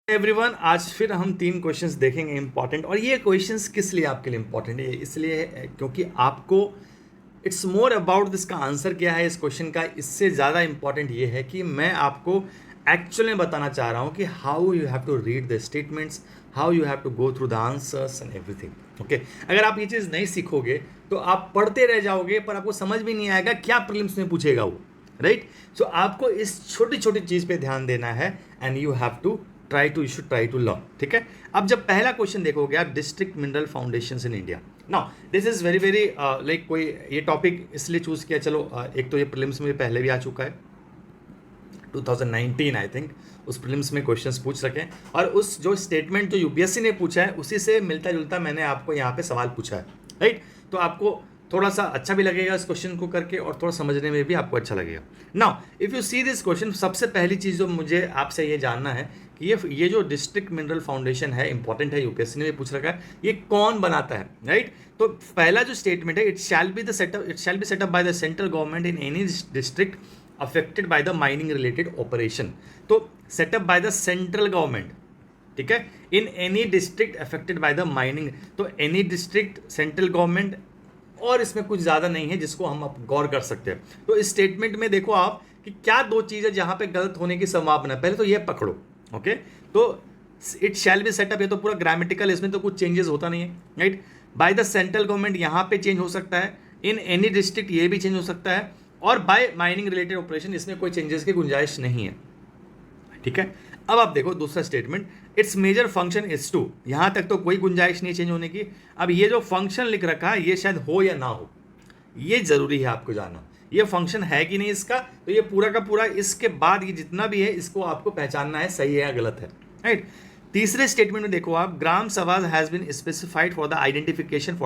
Everyone, आज फिर हम 3 क्वेश्चंस देखेंगे इंपॉर्टेंट। और ये क्वेश्चंस किस लिए आपके लिए इंपॉर्टेंट है? इसलिए है क्योंकि आपको इट्स मोर अबाउट इसका आंसर क्या है इस क्वेश्चन का, इससे ज़्यादा इंपॉर्टेंट ये है कि मैं आपको एक्चुअली बताना चाह रहा हूँ कि how you have to read the statements, how you have to go through the answers and everything. Okay, अगर आप ये चीज़ नहीं सीखोगे तो आप पढ़ते रह जाओगे पर आपको समझ भी नहीं आएगा क्या प्रीलिम्स में पूछेगा वो, राइट? सो आपको इस छोटी छोटी चीज़ पे ध्यान देना है and you have to you should try to learn. ठीक है, अब जब पहला क्वेश्चन देखोगे आप, district mineral foundations in India. Now this is very very like, कोई ये टॉपिक इसलिए चूज किया, चलो एक तो ये प्रीलिम्स में पहले भी आ चुका है 2019 आई थिंक, उस प्रीलिम्स में क्वेश्चंस पूछ रखे हैं, और उस जो स्टेटमेंट जो यूपीएससी ने पूछा है उसी से मिलता जुलता मैंने आपको यहाँ पे सवाल पूछा है, राइट? तो आपको थोड़ा सा अच्छा भी लगेगा इस क्वेश्चन को करके और थोड़ा समझने में भी आपको अच्छा लगेगा। Now if you see this question, सबसे पहली चीज़ जो मुझे आपसे ये जानना है कि ये जो डिस्ट्रिक्ट मिनरल फाउंडेशन है, इंपॉर्टेंट है, यूपीएससी ने भी पूछ रखा है, ये कौन बनाता है, राइट? तो पहला जो स्टेटमेंट है, it shall be set up by the central government in any district affected by the mining related operation. तो set up by the central government, ठीक है, in any district affected by the mining. तो any district, central government, और इसमें कुछ ज़्यादा नहीं है जिसको हम अब गौर कर सकते हैं। तो इस स्टेटमेंट में देखो आप कि क्या दो चीज़ें जहाँ पे गलत होने की संभावना है, पहले तो ये पकड़ो। ओके, तो इट शैल बी सेटअप, ये तो पूरा ग्रामेटिकल, इसमें तो कुछ चेंजेस होता नहीं है, right? Bye the central government, यहाँ पे चेंज हो सकता है, इन एनी डिस्ट्रिक्ट ये भी चेंज हो सकता है, और बाय माइनिंग रिलेटेड ऑपरेशन, इसमें कोई चेंजेस की गुंजाइश नहीं है। ठीक है, अब आप देखो दूसरा statement, it's major function is to, यहां तक तो कोई गुंजाइश नहीं चेंज होने की। अब ये जो फंक्शन लिख रखा है ये शायद हो या ना हो, ये जरूरी है आपको जानना, ये फंक्शन है कि नहीं इसका। तो ये पूरा का पूरा, इसके बाद ये जितना भी है इसको आपको पहचानना है, सही है या गलत है, राइट? तीसरे स्टेटमेंट में देखो आप, gram sabha has been specified for the identification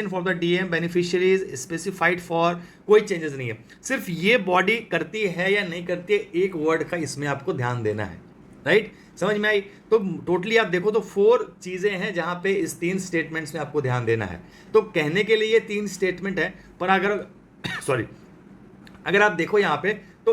for the DM beneficiaries specified for, कोई चेंजेस नहीं है, सिर्फ ये बॉडी करती है या नहीं करती है, एक वर्ड का इसमें आपको ध्यान देना है, राइट? समझ में आई? तो टोटली आप देखो तो 4 चीजें हैं जहां पे इस 3 स्टेटमेंट्स में आपको ध्यान देना है। तो कहने के लिए ये 3 स्टेटमेंट है, पर अगर सॉरी, अगर आप देखो यहाँ पे तो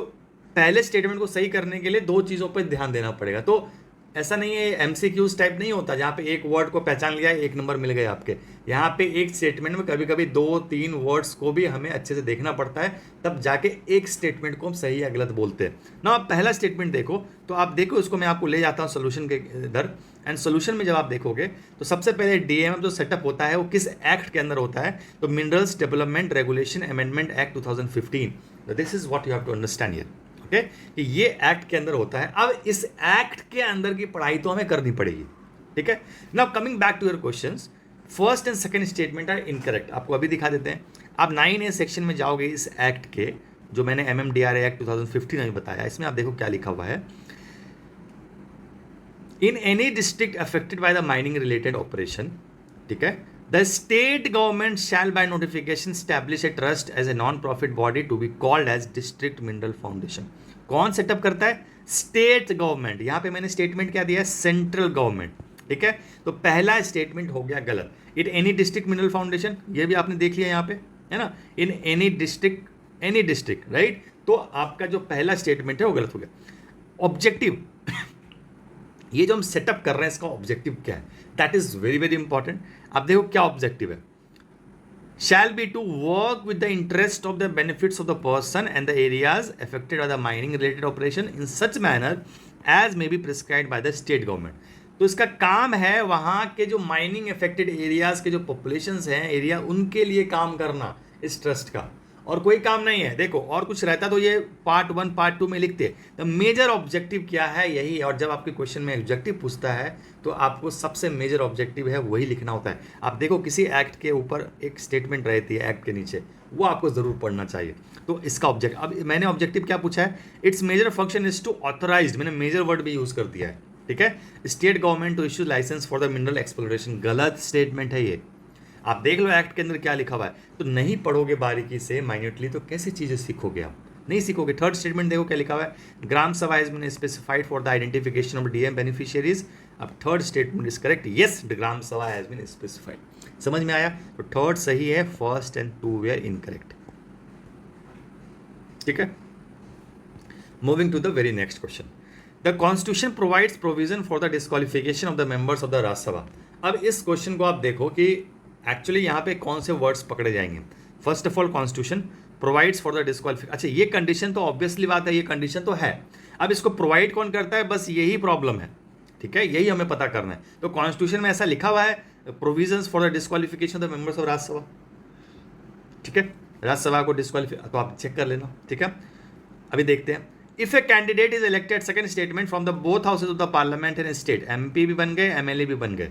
पहले स्टेटमेंट को सही करने के लिए 2 चीजों पर ध्यान देना पड़ेगा। तो ऐसा नहीं है, एमसीक्यूज टाइप नहीं होता जहाँ पे एक वर्ड को पहचान लिया 1 नंबर मिल गए आपके। यहाँ पे एक स्टेटमेंट में कभी कभी 2-3 वर्ड्स को भी हमें अच्छे से देखना पड़ता है, तब जाके एक स्टेटमेंट को हम सही या गलत बोलते हैं ना। आप पहला स्टेटमेंट देखो, तो आप देखो उसको मैं आपको ले जाता हूँ सोल्यूशन के इधर, एंड सोल्यूशन में जब आप देखोगे तो सबसे पहले डीएम जो सेटअप होता है वो किस एक्ट के अंदर होता है? तो minerals development regulation amendment act 2015। This is what you have to understand here, okay, कि ये एक्ट के अंदर होता है। अब इस एक्ट के अंदर की पढ़ाई तो हमें करनी पड़ेगी, ठीक है। Now coming back to your questions, first and second statement are incorrect. आपको अभी दिखा देते हैं। आप 9A सेक्शन में जाओगे, इस एक्ट के जो मैंने MMDRA एक्ट 2015 में बताया, इसमें आप देखो क्या लिखा हुआ है, in any district affected by the mining related operation, ठीक है, the state government shall by notification establish a trust as a non profit body to be called as district mineral foundation. कौन सेटअप करता है? State government. यहां पे मैंने statement क्या दिया है? सेंट्रल गवर्नमेंट, ठीक है। तो पहला स्टेटमेंट हो गया गलत। इन एनी डिस्ट्रिक्ट मिनरल फाउंडेशन, ये भी आपने देख लिया यहाँ पे, है ना, इन एनी डिस्ट्रिक्ट, राइट? तो आपका जो पहला स्टेटमेंट है वो गलत हो गया। ऑब्जेक्टिव ये जो हम सेटअप कर रहे हैं, इसका ऑब्जेक्टिव क्या है? That is very very important. आप देखो क्या ऑब्जेक्टिव है, shall be to work with the interest of the benefits of the person and the areas affected by the mining related operation in such manner as may be prescribed by the state government। तो इसका काम है वहाँ के जो mining affected areas के जो populations हैं एरिया, उनके लिए काम करना इस ट्रस्ट का, और कोई काम नहीं है। देखो और कुछ रहता तो ये पार्ट 1 पार्ट 2 में लिखते। तो मेजर ऑब्जेक्टिव क्या है, यही है। और जब आपके क्वेश्चन में ऑब्जेक्टिव पूछता है तो आपको सबसे मेजर ऑब्जेक्टिव है वही लिखना होता है। आप देखो किसी एक्ट के ऊपर एक स्टेटमेंट रहती है एक्ट के नीचे, वो आपको जरूर पढ़ना चाहिए। तो इसका ऑब्जेक्ट, अब मैंने ऑब्जेक्टिव क्या पूछा है? It's major function is to authorise, मैंने मेजर वर्ड भी यूज कर दिया है, ठीक है, state government to issue licence for the mineral exploration. गलत स्टेटमेंट है ये। आप देख लो एक्ट के अंदर क्या लिखा हुआ है। तो नहीं पढ़ोगे बारीकी से, माइन्यूटली, तो कैसे चीजें सीखोगे? आप नहीं सीखोगे। थर्ड स्टेटमेंट देखो क्या लिखा हुआ है, gram sabha has been specified for the identification of DM beneficiaries. अब third statement is correct, yes, gram sabha has been specified. समझ में आया? तो थर्ड सही है, फर्स्ट एंड 2 वेयर इनकरेक्ट, ठीक है। Moving to the very next question, the constitution provides provision for the disqualification of the members of the Rajya Sabha. अब इस क्वेश्चन को आप देखो कि एक्चुअली यहाँ पे कौन से वर्ड्स पकड़े जाएंगे। First of all constitution provides for the disqualification, अच्छा ये कंडीशन तो ऑब्वियसली बात है, ये कंडीशन तो है। अब इसको प्रोवाइड कौन करता है, बस यही प्रॉब्लम है, ठीक है, यही हमें पता करना है। तो कॉन्स्टिट्यूशन में ऐसा लिखा हुआ है provisions for the disqualification of the members of Rajya Sabha, ठीक है, राज्यसभा को डिस्क्वालिफाई, तो आप चेक कर लेना, ठीक है। अभी देखते हैं, if a candidate is elected, second statement, from the both houses of the parliament in state, MP भी बन गए, एमएलए भी बन गए,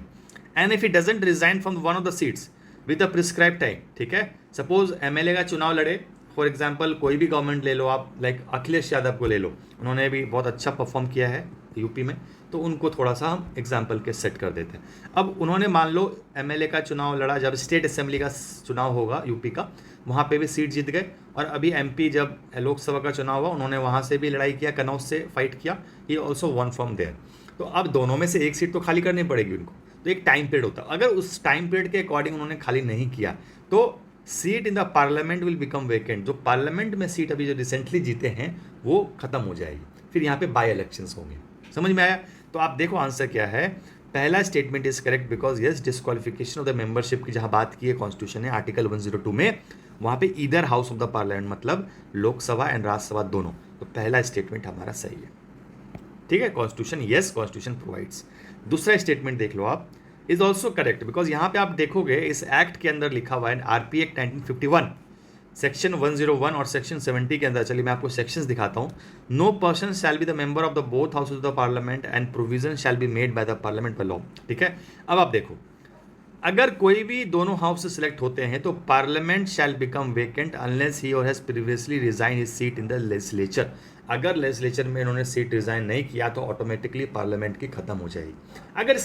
and if he doesn't resign from one of the seats with a prescribe time, ठीक है। Suppose MLA का चुनाव लड़े, फॉर एग्जाम्पल कोई भी गवर्नमेंट ले लो आप, लाइक अखिलेश यादव को ले लो, उन्होंने भी बहुत अच्छा परफॉर्म किया है यूपी में, तो उनको थोड़ा सा हम एग्जाम्पल के सेट कर देते हैं। अब उन्होंने मान लो एमएलए का चुनाव लड़ा, जब स्टेट असेंबली का चुनाव होगा यूपी का, वहाँ पे भी सीट जीत गए, और अभी एमपी जब लोकसभा का चुनाव हुआ, उन्होंने वहाँ से भी लड़ाई किया, कनौज से फाइट किया, he also won from there. तो अब दोनों में से एक सीट तो खाली करनी पड़ेगी उनको, तो एक टाइम पीरियड होता है, अगर उस टाइम पीरियड के अकॉर्डिंग उन्होंने खाली नहीं किया तो seat in the parliament will become vacant. जो पार्लियामेंट में सीट अभी जो रिसेंटली जीते हैं वो खत्म हो जाएगी, फिर यहाँ पे बाई इलेक्शंस होंगे। समझ में आया? तो आप देखो आंसर क्या है। पहला statement is correct because yes disqualification of the membership की जहां बात की है कॉन्स्टिट्यूशन ने आर्टिकल 102 में, वहां पे either house of the parliament मतलब लोकसभा एंड राज्यसभा दोनों, तो पहला स्टेटमेंट हमारा सही है, ठीक है। Constitution yes constitution provides. दूसरा स्टेटमेंट देख लो आप, इज ऑल्सो करेक्ट बिकॉज यहाँ पे आप देखोगे इस एक्ट के अंदर लिखा हुआ है आरपी एक्ट 1951 सेक्शन 101 और सेक्शन 70 के अंदर, चलिए मैं आपको सेक्शंस दिखाता हूँ। No person shall be the member of the both houses of the parliament and provision shall be made by the parliament by law, ठीक है। अब आप देखो, अगर कोई भी दोनों हाउस से सिलेक्ट होते हैं तो parliament shall become vacant unless he और has previously resign his seat in the legislature. अगर लेजिस्लेचर में इन्होंने सीट रिजाइन नहीं किया तो ऑटोमेटिकली पार्लियामेंट की खत्म हो जाएगी। अगर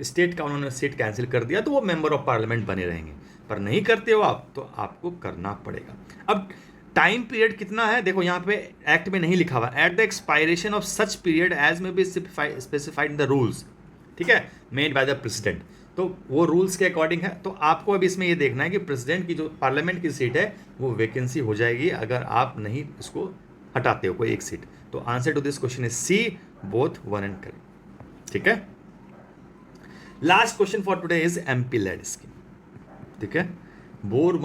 स्टेट का उन्होंने सीट कैंसिल कर दिया तो वो मेंबर ऑफ पार्लियामेंट बने रहेंगे, पर नहीं करते हो आप तो आपको करना पड़ेगा। अब टाइम पीरियड कितना है देखो, यहाँ पे एक्ट में नहीं लिखा हुआ, at the expiration of such period as may be specified in the rules, ठीक है, मेड बाय द प्रेसिडेंट। तो वो रूल्स के अकॉर्डिंग है। तो आपको अब इसमें ये देखना है कि प्रेसिडेंट की जो पार्लियामेंट की सीट है वो वैकेंसी हो जाएगी अगर आप नहीं इसको हटाते हो कोई एक सीट। तो answer to this question is C, both one and correct, ठीक है। Last question for today is MP LAD scheme, ठीक है। बोर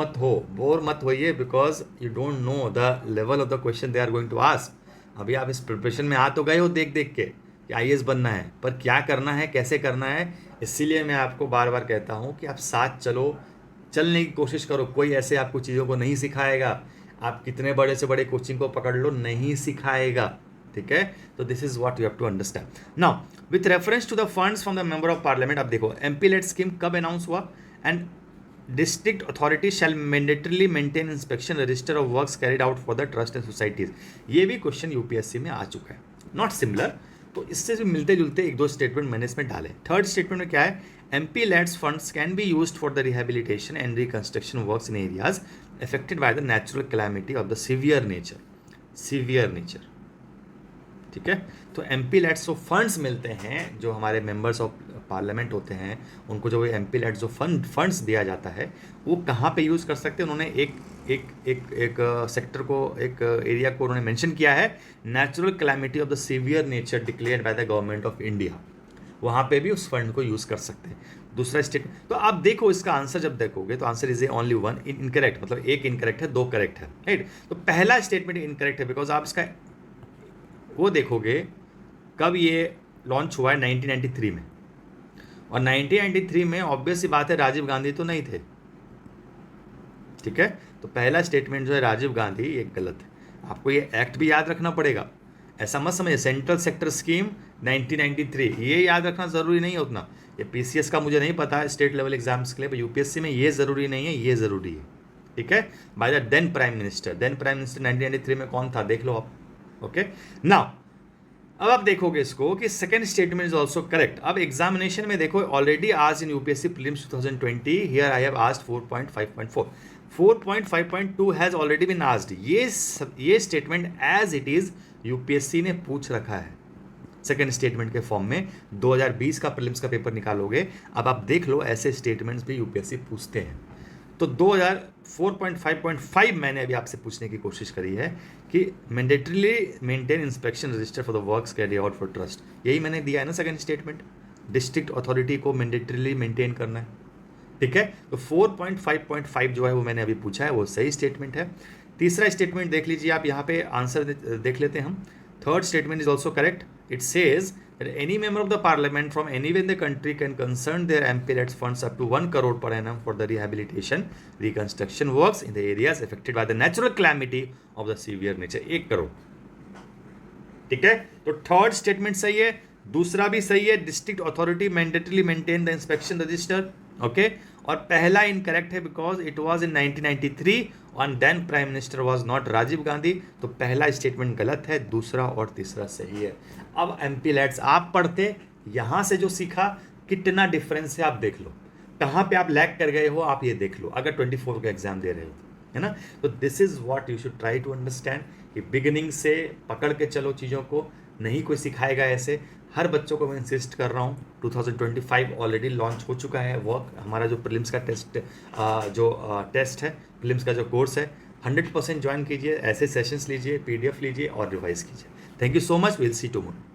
मत होइए because you don't know the level of the question they are going to ask. अभी आप इस preparation में आ तो गए हो देख देख के कि आईएएस बनना है, पर क्या करना है, कैसे करना है, इसीलिए मैं आपको बार बार कहता हूँ कि आप साथ चलने की कोशिश करो। कोई ऐसे आपको चीज़ों को नहीं सिखाएगा, आप कितने बड़े से बड़े कोचिंग को पकड़ लो, नहीं सिखाएगा, ठीक है। तो this is what you have to understand. Now with reference to the funds from the member of parliament, अब देखो एमपी लेड स्कीम कब अनाउंस हुआ, and district authority shall mandatorily maintain inspection register of works carried out for the trust and societies. ये भी question UPSC में आ चुका है, not similar, तो इससे भी मिलते जुलते एक दो स्टेटमेंट मैंने इसमें डाले। थर्ड स्टेटमेंट में क्या है, MP leads funds can be used for the rehabilitation and reconstruction works in areas affected by the natural calamity of the severe nature, ठीक है। तो एमपी लेट्स जो फंड्स मिलते हैं, जो हमारे मेंबर्स ऑफ पार्लियामेंट होते हैं, उनको जो एमपी लेट्स जो फंड्स दिया जाता है वो कहाँ पे यूज़ कर सकते हैं। उन्होंने एक सेक्टर को, एक एरिया को उन्होंने मेंशन किया है, natural calamity of the severe nature declared by the government of India, वहाँ पे भी उस फंड को यूज़ कर सकते हैं। दूसरा स्टेट, तो आप देखो इसका आंसर जब देखोगे तो answer is only one incorrect, मतलब एक इनकरेक्ट है, दो करेक्ट है, राइट। तो पहला स्टेटमेंट इनकरेक्ट है बिकॉज आप इसका वो देखोगे कब ये लॉन्च हुआ है 1993 में, और 1993 में ऑब्वियस सी बात है राजीव गांधी तो नहीं थे, ठीक है। तो पहला स्टेटमेंट जो है राजीव गांधी, ये गलत है। आपको ये एक्ट भी याद रखना पड़ेगा, ऐसा मत समझिए सेंट्रल सेक्टर स्कीम 1993, ये याद रखना ज़रूरी नहीं है उतना। ये पीसीएस का मुझे नहीं पता है स्टेट लेवल एग्जाम्स के लिए, पर यूपीएससी में ये ज़रूरी नहीं है, ये ज़रूरी है, ठीक है। By the then prime minister 1993 में कौन था देख लो आप, ओके। नाउ अब आप देखोगे इसको कि second statement is also correct. अब एग्जामिनेशन में देखो ऑलरेडी आज in UPSC prelims 2020 here I have asked 4.5.4, 4.5.2 has already been asked. ये statement as it is UPSC ने पूछ रखा है सेकेंड स्टेटमेंट के फॉर्म में। 2020 का प्रीलिम्स का पेपर निकालोगे, अब आप देख लो ऐसे स्टेटमेंट्स भी यूपीएससी पूछते हैं। तो 2004.5.5 मैंने अभी आपसे पूछने की कोशिश करी है कि mandatorily maintain inspection register for the works carry out for trust, यही मैंने दिया है ना सेकंड स्टेटमेंट, डिस्ट्रिक्ट अथॉरिटी को मैंडेटरीली मेंटेन करना है, ठीक है। तो 4.5.5 जो है वो मैंने अभी पूछा है, वो सही स्टेटमेंट है। तीसरा स्टेटमेंट देख लीजिए आप, यहाँ पे आंसर देख लेते हैं हम। Third statement is also correct. It says that any member of the parliament from anywhere in the country can concern their MPLADS funds up to 1 crore per annum for the rehabilitation reconstruction works in the areas affected by the natural calamity of the severe nature। 1 crore, ठीक है। तो third statement सही है, दूसरा भी सही है, district authority mandatorily maintain the inspection register, okay. और पहला इनकरेक्ट है बिकॉज इट वाज इन 1993 और then prime minister was not Rajiv Gandhi, तो पहला स्टेटमेंट गलत है, दूसरा और तीसरा सही है। अब MPLADS आप पढ़ते, यहाँ से जो सीखा कितना डिफरेंस है आप देख लो, कहाँ पे आप लैग कर गए हो आप ये देख लो, अगर 24 का एग्जाम दे रहे हो, है ना। तो this is what you should try to understand कि बिगिनिंग से पकड़ के चलो चीज़ों को, नहीं कोई सिखाएगा ऐसे। हर बच्चों को मैं इंसिस्ट कर रहा हूँ, 2025 ऑलरेडी लॉन्च हो चुका है वर्क, हमारा जो प्रीलिम्स का टेस्ट है, प्रीलिम्स का जो कोर्स है, 100% ज्वाइन कीजिए, ऐसे सेशंस लीजिए, PDF लीजिए और रिवाइज कीजिए। Thank you so much, will see tomorrow.